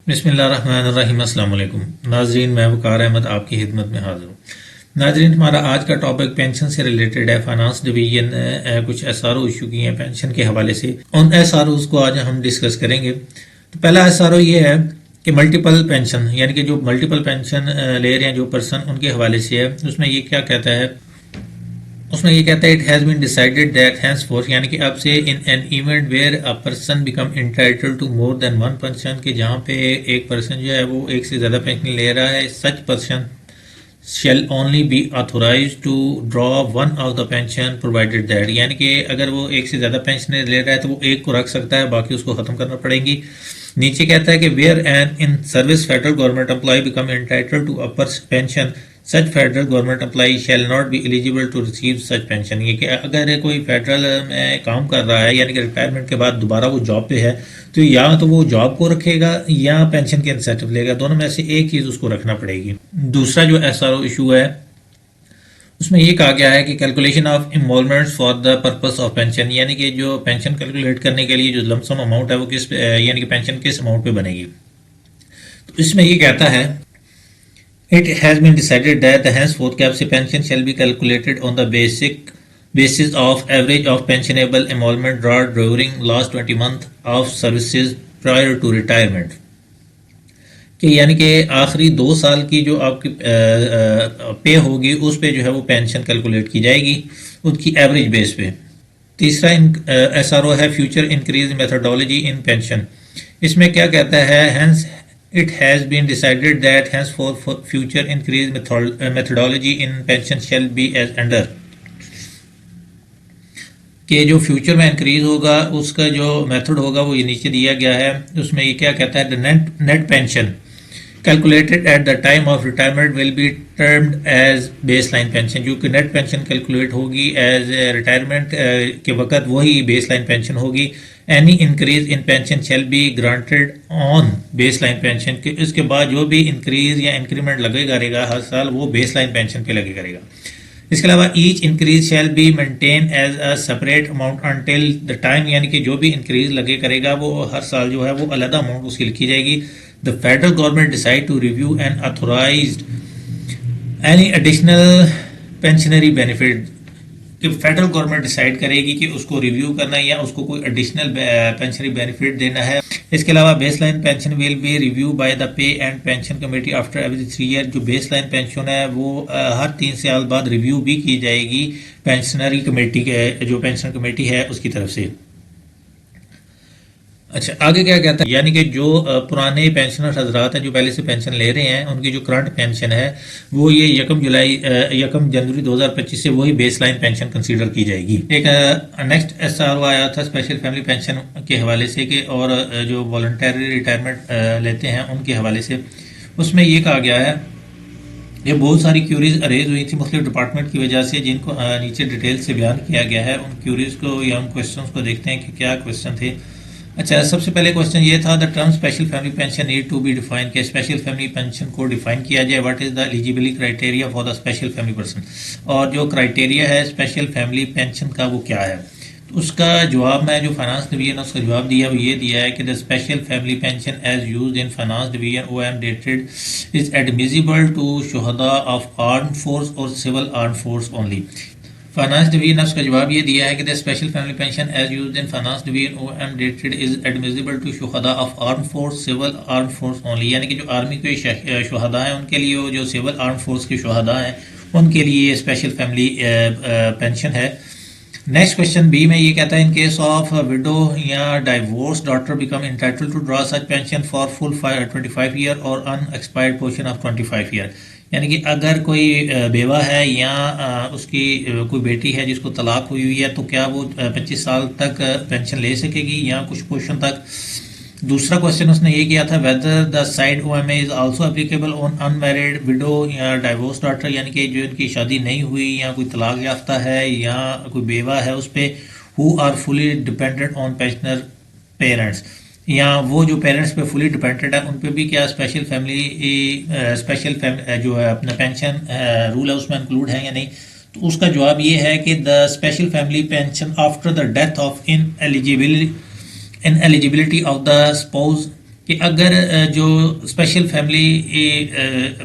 बिस्मिल्लाहिर्रहमानिर्रहीम। अस्सलाम वालेकुम नाजरीन, मैं वकार अहमद आपकी खिदमत में हाजिर हूँ। नाजरीन, हमारा आज का टॉपिक पेंशन से रिलेटेड है। फाइनेंस डिवीजन ने कुछ एसआरओ इशू किए हैं पेंशन के हवाले से। उन एसआरओ को आज हम डिस्कस करेंगे। तो पहला एसआरओ ये है कि मल्टीपल पेंशन, यानी कि जो मल्टीपल पेंशन ले रहे हैं जो पर्सन, उनके हवाले से है। उसमें ये क्या कहता है, उसमें ये कहता है it has been decided that henceforth, यानी कि अब से in an event where a person become entitled to more than one pension, कि जहाँ पे एक पर्सन जो है वो एक से ज़्यादा पेंशन ले रहा है, such person shall only be authorized to draw one of the pension provided that, यानी कि अगर वो एक से ज़्यादा पेंशन ले रहा है तो वो एक को रख सकता है, बाकी उसको ख़त्म करना पड़ेगी। नीचे कहता है कि where an in service federal government employ become entitled to upper pension, such federal government employ shall not be eligible to receive such pension. ये कि अगर कोई फेडरल में काम कर रहा है, यानी कि रिटायरमेंट के बाद दोबारा वो जॉब पे है, तो या तो वो जॉब को रखेगा या पेंशन के इंसेंटिव लेगा, दोनों में से एक चीज़ उसको रखना पड़ेगी। दूसरा जो एसआरओ इशू है उसमें ये कहा गया है कि calculation of involvements for the purpose of pension, यानी कि जो पेंशन कैलकुलेट करने के लिए जो लमसम अमाउंट है वो किस यानी कि पेंशन किस अमाउंट पे बनेगी। तो इसमें ये कहता है it has been decided that the henceforth cap से pension shall be calculated on the basis of average of pensionable emolument drawn during last 20 month of services prior to retirement, कि यानी कि आखिरी 2 साल की जो आपकी पे होगी उस पे जो है वो पेंशन कैलकुलेट की जाएगी उसकी एवरेज बेस पे। तीसरा एसआरओ है future increase methodology in pension. इसमें क्या कहता है, hence it has been decided that hence for future increase methodology in pension shall be as under, कि जो फ्यूचर में इंक्रीज होगा उसका जो मेथड होगा वो ये नीचे दिया गया है। उसमें ये क्या कहता है, the net pension calculated at the time of retirement will be termed as baseline pension, जो कि नेट पेंशन कैलकुलेट होगी एज रिटायरमेंट के वक्त वही बेसलाइन पेंशन होगी। Any increase in pension shall be granted on baseline pension, के इसके बाद जो भी इंक्रीज या इंक्रीमेंट लगेगा हर साल वो बेसलाइन पेंशन पे लगे करेगा। इसके अलावा each increase shall be maintain as a separate amount until the time, यानी कि जो भी इंक्रीज लगे करेगा वो हर साल जो है वो अलग अमाउंट उसकी लिखी जाएगी। The federal government decide to review and authorized any additional pensionary benefit, कि फेडरल गवर्नमेंट डिसाइड करेगी कि उसको रिव्यू करना है या उसको कोई एडिशनल पेंशनरी बेनिफिट देना है। इसके अलावा baseline pension will B review by the pay and pension committee after every 3 year, जो बेसलाइन पेंशन है वो हर 3 साल बाद रिव्यू भी की जाएगी पेंशनरी कमेटी के, जो पेंशन कमेटी है उसकी तरफ से। अच्छा, आगे क्या कहता है, यानी कि जो पुराने पेंशनर हजरात हैं जो पहले से पेंशन ले रहे हैं उनकी जो करंट पेंशन है वो ये 1 जनवरी 2025 से वही बेसलाइन पेंशन कंसीडर की जाएगी। एक नेक्स्ट एसआरओ आया था स्पेशल फैमिली पेंशन के हवाले से कि, और जो वॉलंटरी रिटायरमेंट लेते हैं उनके हवाले से। उसमें ये कहा गया है ये बहुत सारी क्यूरीज अरेज हुई थी मुख्तलिफ डिपार्टमेंट की वजह से, जिनको नीचे डिटेल से बयान किया गया है। उन क्यूरीज को या उन क्वेश्चन को देखते हैं कि क्या क्वेश्चन थे। अच्छा, सबसे पहले क्वेश्चन ये था, the term special family pension need to be define, के स्पेशल फैमिली पेंशन को डिफाइन किया जाए। What is the eligibility criteria for the special family person, और जो क्राइटेरिया है स्पेशल फैमिली पेंशन का वो क्या है। तो उसका जवाब में जो फाइनेंस डिवीजन ने उसका जवाब दिया वो ये दिया है कि the special family pension as used in finance division OM dated is admissible to शुहदा ऑफ आर्म्ड फोर्स और civil armed force only. Finance division ने उसका जवाब ये दिया है कि the special family pension as used in finance division OM dated is admissible to शुहदा of arm force civil arm force only, यानी कि जो आर्मी के शुहदा हैं उनके लिए, जो सिविल आर्म फोर्स के शुहदा हैं उनके लिए ये स्पेशल फैमिली पेंशन है। नेक्स्ट क्वेश्चन बी में ये कहता है, इन केस ऑफ विडो या divorce daughter become entitled to draw such pension for full 25 year और अनएक्सपायर्ड पोर्शन ऑफ 25 ईयर, यानी कि अगर कोई बेवा है या उसकी कोई बेटी है जिसको तलाक हुई हुई है तो क्या वो 25 साल तक पेंशन ले सकेगी या कुछ पोर्शन तक। दूसरा क्वेश्चन उसने ये किया था, whether the said OMA is also applicable on unmarried widow या डाइवोर्स डॉटर, यानी कि जो इनकी शादी नहीं हुई या कोई तलाक याफ्ता है या कोई बेवा है उस पर, who are fully dependent on pensioner parents, या वो जो पेरेंट्स पे फुली डिपेंडेंट है उन पे भी क्या स्पेशल फैमिली जो है अपना पेंशन रूल है उसमें इंक्लूड है या नहीं। तो उसका जवाब ये है कि the special family pension after the death of ineligibility of the spouse कि अगर जो स्पेशल फैमिली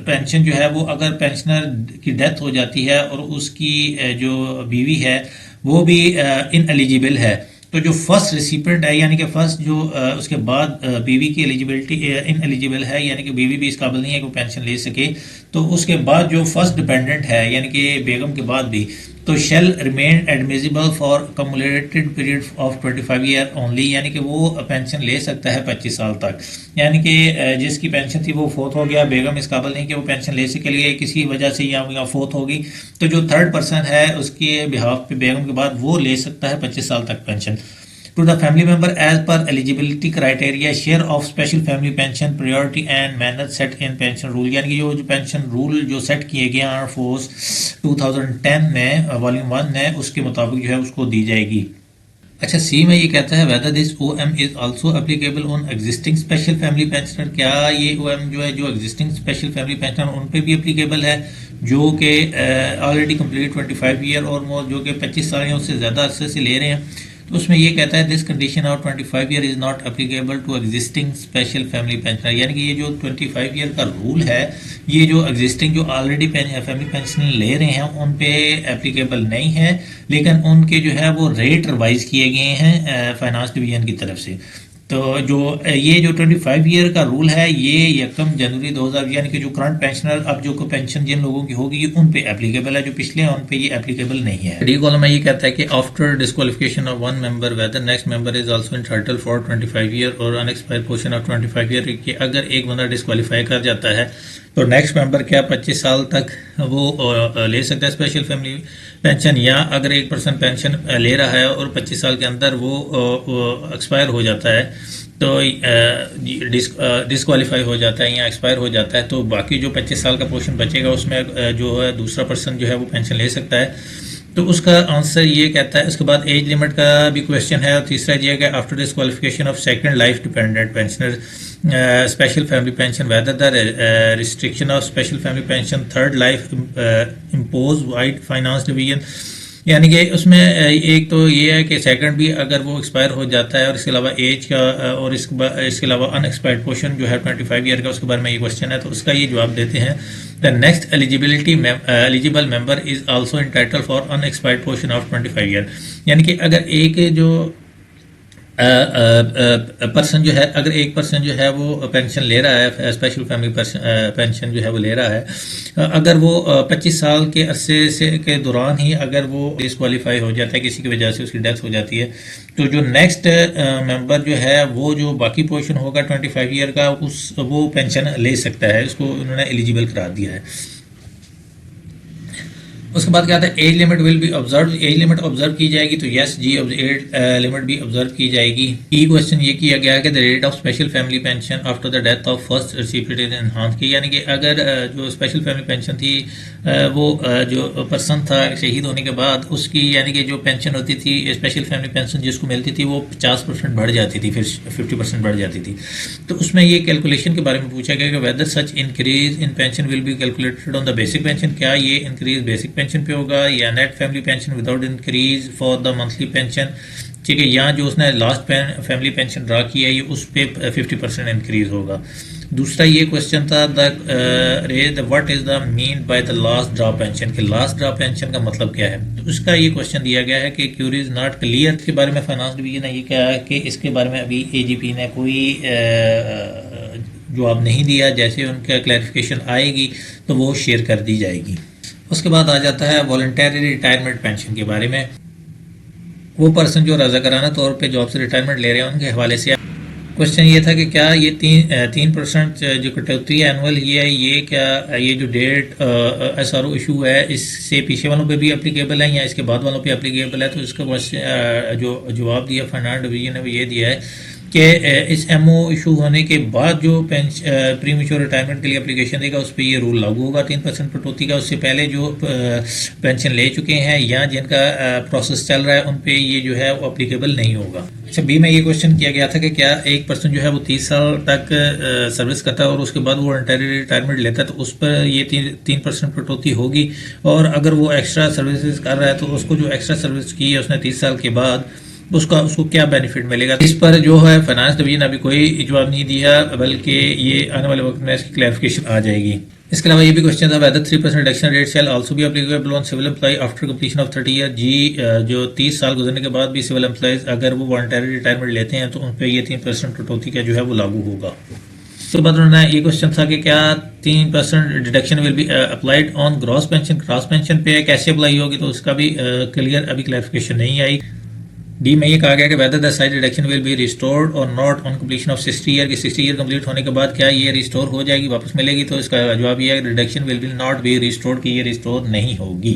पेंशन जो है वो अगर पेंशनर की डेथ हो जाती है और उसकी जो बीवी है वो भी इन एलिजिबल है, तो जो फर्स्ट रिसिपेंट है यानी कि फर्स्ट जो उसके बाद बीवी की एलिजिबिलिटी इन एलिजिबल है यानी कि बीवी भी इस काबिल नहीं है कि वो पेंशन ले सके, तो उसके बाद जो फर्स्ट डिपेंडेंट है यानी कि बेगम के बाद भी, तो shall remain admissible for cumulated period of 25 year only, यानी कि वो पेंशन ले सकता है 25 साल तक। यानी कि जिसकी पेंशन थी वो फोत हो गया, बेगम इस काबिल नहीं कि वो पेंशन ले सके लिए किसी वजह से या फोत होगी, तो जो थर्ड पर्सन है उसके बिहाफ पे बेगम के बाद वो ले सकता है 25 साल तक pension. To the family member as per eligibility criteria share of special family pension priority and manner set in pension rule, यानी कि जो पेंशन रूल जो सेट किए गए आर्म फोर्स 2010 में वॉल्यूम 1 में उसके मुताबिक जो है उसको दी जाएगी। अच्छा, सी में ये कहता है whether this OM is also applicable on existing special family pensioner, क्या ये ओएम जो है जो एग्जिस्टिंग स्पेशल फैमिली पेंशनर उन पे भी एप्लीकेबल है जो कि ऑलरेडी कंप्लीट 25 ईयर और मोर जो कि 25 साल या उससे ज़्यादा अरसे से ले रहे हैं। तो उसमें ये कहता है this condition of 25 year is not applicable to existing special family pensioner, यानी कि ये जो 25 ईयर का रूल है ये जो एग्जिस्टिंग जो ऑलरेडी फैमिली पेंशन ले रहे हैं उन पे एप्लीकेबल नहीं है, लेकिन उनके जो है वो रेट रिवाइज किए गए हैं फाइनेंस डिवीजन की तरफ से। तो जो ये जो 25 ईयर का रूल है ये 1 जनवरी 2000 यानी कि जो करंट पेंशनर अब जो पेंशन जिन लोगों की होगी उन पे एप्लीकेबल है, जो पिछले हैं उन पे ये एप्लीकेबल नहीं है। डी कॉलम में ये कहता है कि after disqualification of one member whether next member is also entitled for 25 year और अनएक्सपायर्ड पोर्शन ऑफ 25 ईयर, कि अगर एक बंदा डिस्क्वालीफाई कर जाता है तो नेक्स्ट मेंबर क्या 25 साल तक वो ले सकता है स्पेशल फैमिली पेंशन, या अगर एक पर्सन पेंशन ले रहा है और 25 साल के अंदर वो एक्सपायर हो जाता है तो डिस्क्वालीफाई हो जाता है या एक्सपायर हो जाता है, तो बाकी जो 25 साल का पोर्शन बचेगा उसमें जो है दूसरा पर्सन जो है वो पेंशन ले सकता है। तो उसका आंसर ये कहता है। उसके बाद एज लिमिट का भी क्वेश्चन है और तीसरा ये है after disqualification of second life dependent pensioner special family pension whether the restriction of special family pension third life impose wide finance division, यानी कि उसमें एक तो ये है कि सेकंड भी अगर वो एक्सपायर हो जाता है और इसके अलावा एज का और इसके अलावा अनएक्सपायर्ड पोर्शन जो है 25 ईयर का उसके बारे में ये क्वेश्चन है, तो उसका ये जवाब देते हैं the next eligible member is also entitled for unexpired portion of 25 year, यानी कि अगर एक जो पर्सन जो है अगर एक पर्सन जो है वो पेंशन ले रहा है स्पेशल फैमिली पेंशन जो है वो ले रहा है, अगर वो 25 साल के अरसे से के दौरान ही अगर वो डिस्क्वालीफाई हो जाता है किसी की वजह से उसकी डेथ हो जाती है, तो जो नेक्स्ट मेंबर जो है वो जो बाकी पोर्शन होगा 25 ईयर का वो पेंशन ले सकता है, उसको उन्होंने एलिजिबल करार दिया है। उसके बाद क्या आता है age limit will be observe, age limit observe की जाएगी तो यस जी एज लिमिट भी ऑब्जर्व की जाएगी। ई क्वेश्चन ये किया गया है कि the rate of special family pension after the death of first recipient is enhance की, यानी कि अगर जो स्पेशल फैमिली पेंशन थी वो जो पर्सन था शहीद होने के बाद उसकी यानी कि जो पेंशन होती थी स्पेशल फैमिली पेंशन जिसको मिलती थी वो 50% बढ़ जाती थी, फिर 50% बढ़ जाती थी। तो उसमें ये कैलकुलेशन के बारे में पूछा गया कि whether such increase in pension will be calculated on the basic pension, क्या ये इंक्रीज बेसिक पेंशन पे होगा या net family pension without increase for the monthly pension, ठीक है, यहाँ जो उसने लास्ट फैमिली पेंशन ड्रा किया है ये उस पर 50% इंक्रीज होगा। दूसरा ये क्वेश्चन था what is the mean by the last draw pension, के लास्ट ड्रा पेंशन का मतलब क्या है, तो उसका ये क्वेश्चन दिया गया है कि क्यूरी इज नॉट क्लियर के बारे में फाइनेंस डिवीजन ने ये कहा है कि इसके बारे में अभी एजीपी ने कोई जवाब नहीं दिया, जैसे उनका क्लैरिफिकेशन आएगी तो वो शेयर कर दी जाएगी। उसके बाद आ जाता है वॉलंटरी रिटायरमेंट पेंशन के बारे में, वो पर्सन जो रज़ाकाराना तौर पे जॉब से रिटायरमेंट ले रहे हैं उनके हवाले से क्वेश्चन ये था कि क्या ये 3% जो कटौती है एनुअल ये क्या ये जो डेट SRO इशू है इससे पीछे वालों पे भी एप्लीकेबल है या इसके बाद वालों पे एप्लीकेबल है, तो इसका जो जवाब दिया फाइनेंस डिवीजन ने वो ये दिया है कि इस MO इशू होने के बाद जो प्री मैच्योर रिटायरमेंट के लिए एप्लीकेशन देगा उस पर ये रूल लागू होगा 3% कटौती का, उससे पहले जो पेंशन ले चुके हैं या जिनका प्रोसेस चल रहा है उन पे ये जो है वो एप्लीकेबल नहीं होगा। अच्छा, बी में ये क्वेश्चन किया गया था कि क्या एक पर्सन जो है वो 30 साल तक सर्विस करता है और उसके बाद वो वॉलंटरी रिटायरमेंट लेता है तो उस पर ये 3% कटौती होगी, और अगर वो एक्स्ट्रा सर्विसेज कर रहा है तो उसको जो एक्स्ट्रा सर्विस की है उसने 30 साल के बाद उसका उसको क्या बेनिफिट मिलेगा। इस पर जो है फाइनेंस डिवीजन अभी कोई जवाब नहीं दिया, बल्कि ये आने वाले वक्त में इसकी क्लैरिफिकेशन आ जाएगी। इसके अलावा ये भी क्वेश्चन था, whether 3% reduction rate shall also be applicable on civil employ after completion of 30 year. जी, जो 30 साल गुजरने के बाद भी सिविल एम्प्लॉयज अगर वो वॉलंटरी रिटायरमेंट लेते हैं तो उन पर ये 3% कटौती का जो है वो लागू होगा। तो बताना ये क्वेश्चन था कि क्या 3% deduction will be applied on gross pension, cross pension पे कैसे अप्लाई होगी, तो उसका भी क्लियर अभी क्लैरिफिकेशन नहीं आई। डी में ये कहा गया कि whether the said deduction will be restored और not on completion of 60 year, कि 60 ईयर कंप्लीट होने के बाद क्या ये रिस्टोर हो जाएगी, वापस मिलेगी। तो इसका जवाब ये है, reduction will be not be restored, कि ये रिस्टोर नहीं होगी।